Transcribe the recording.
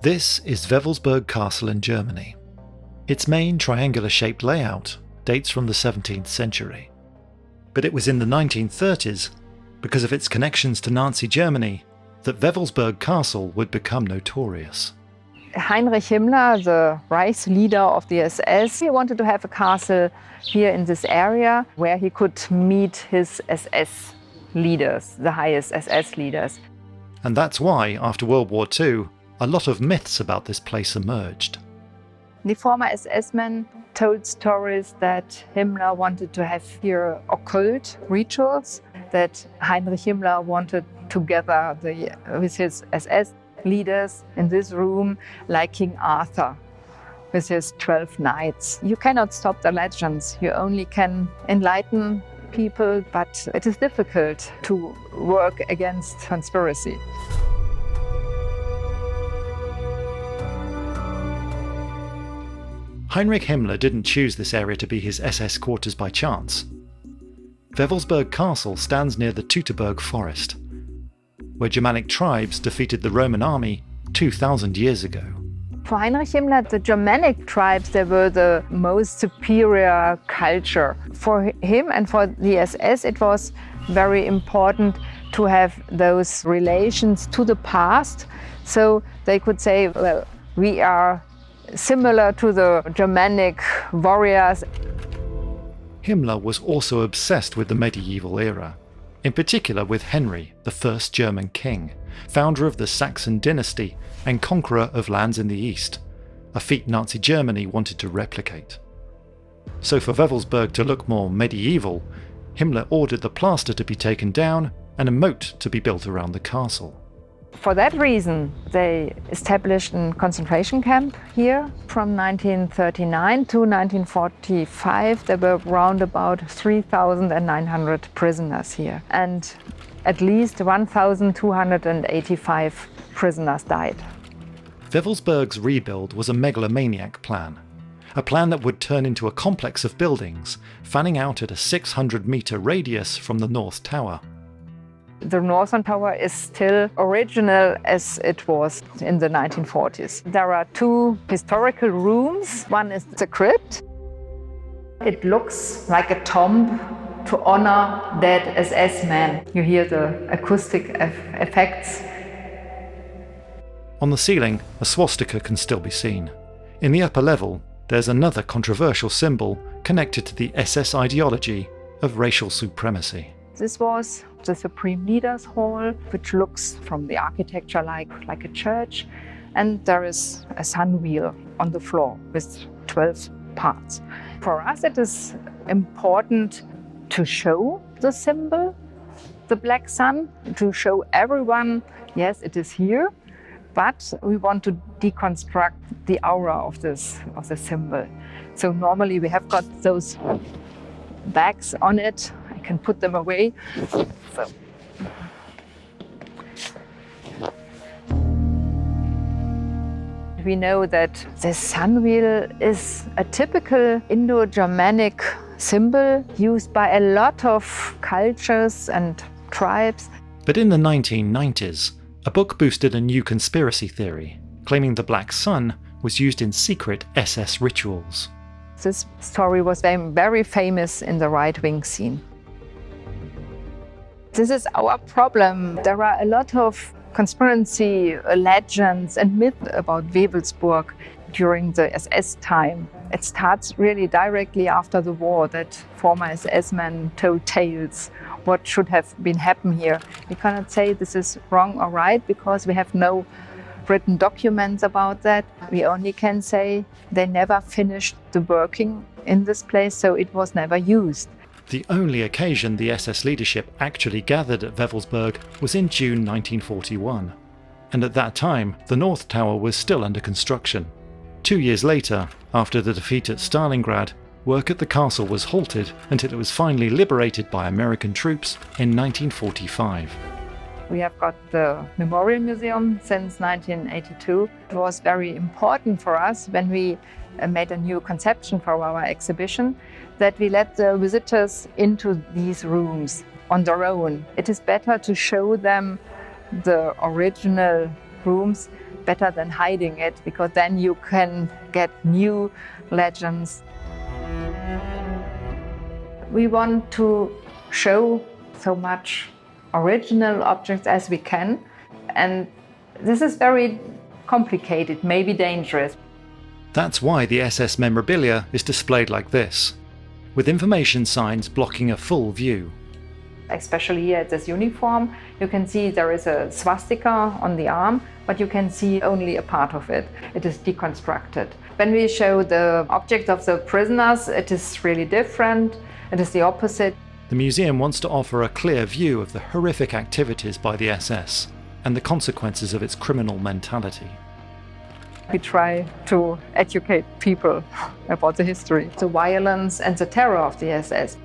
This is Wewelsburg Castle in Germany. Its main triangular-shaped layout dates from the 17th century. But it was in the 1930s, because of its connections to Nazi Germany, that Wewelsburg Castle would become notorious. Heinrich Himmler, the Reichs leader of the SS, he wanted to have a castle here in this area where he could meet his SS leaders, the highest SS leaders. And that's why, after World War II, a lot of myths about this place emerged. The former SS men told stories that Himmler wanted to have here occult rituals, that Heinrich Himmler wanted to gather with his SS leaders in this room like King Arthur with his 12 knights. You cannot stop the legends, you only can enlighten people, but it is difficult to work against conspiracy. Heinrich Himmler didn't choose this area to be his SS quarters by chance. Wewelsburg Castle stands near the Teutoburg forest, where Germanic tribes defeated the Roman army 2,000 years ago. For Heinrich Himmler, the Germanic tribes, they were the most superior culture. For him and for the SS, it was very important to have those relations to the past, so they could say, well, we are similar to the Germanic warriors. Himmler was also obsessed with the medieval era, in particular with Henry, the first German king, founder of the Saxon dynasty and conqueror of lands in the east, a feat Nazi Germany wanted to replicate. So for Wewelsburg to look more medieval, Himmler ordered the plaster to be taken down and a moat to be built around the castle. For that reason, they established a concentration camp here from 1939 to 1945. There were around about 3,900 prisoners here, and at least 1,285 prisoners died. Wewelsburg's rebuild was a megalomaniac plan, a plan that would turn into a complex of buildings, fanning out at a 600-metre radius from the North Tower. The Northern Tower is still original as it was in the 1940s. There are two historical rooms. One is the crypt. It looks like a tomb to honor dead SS men. You hear the acoustic effects. On the ceiling, a swastika can still be seen. In the upper level, there's another controversial symbol connected to the SS ideology of racial supremacy. This was the Supreme Leaders Hall, which looks from the architecture like a church, and there is a sun wheel on the floor with 12 parts. For us it is important to show the symbol, the black sun, to show everyone, yes, it is here, but we want to deconstruct the aura of the symbol. So normally we have got those bags on it. I can put them away. So. We know that the sun wheel is a typical Indo-Germanic symbol used by a lot of cultures and tribes. But in the 1990s, a book boosted a new conspiracy theory, claiming the black sun was used in secret SS rituals. This story was very famous in the right-wing scene. This is our problem. There are a lot of conspiracy legends and myths about Wewelsburg during the SS time. It starts really directly after the war that former SS men told tales what should have been happened here. We cannot say this is wrong or right because we have no written documents about that. We only can say they never finished the working in this place, so it was never used. The only occasion the SS leadership actually gathered at Wewelsburg was in June 1941, and at that time the North Tower was still under construction. 2 years later, after the defeat at Stalingrad, work at the castle was halted until it was finally liberated by American troops in 1945. We have got the Memorial Museum since 1982. It was very important for us when we made a new conception for our exhibition that we let the visitors into these rooms on their own. It is better to show them the original rooms, better than hiding it, because then you can get new legends. We want to show so much original objects as we can, and this is very complicated, maybe dangerous. That's why the SS memorabilia is displayed like this, with information signs blocking a full view. Especially here at this uniform, you can see there is a swastika on the arm, but you can see only a part of it. It is deconstructed. When we show the objects of the prisoners, it is really different. It is the opposite. The museum wants to offer a clear view of the horrific activities by the SS and the consequences of its criminal mentality. We try to educate people about the history, the violence and the terror of the SS.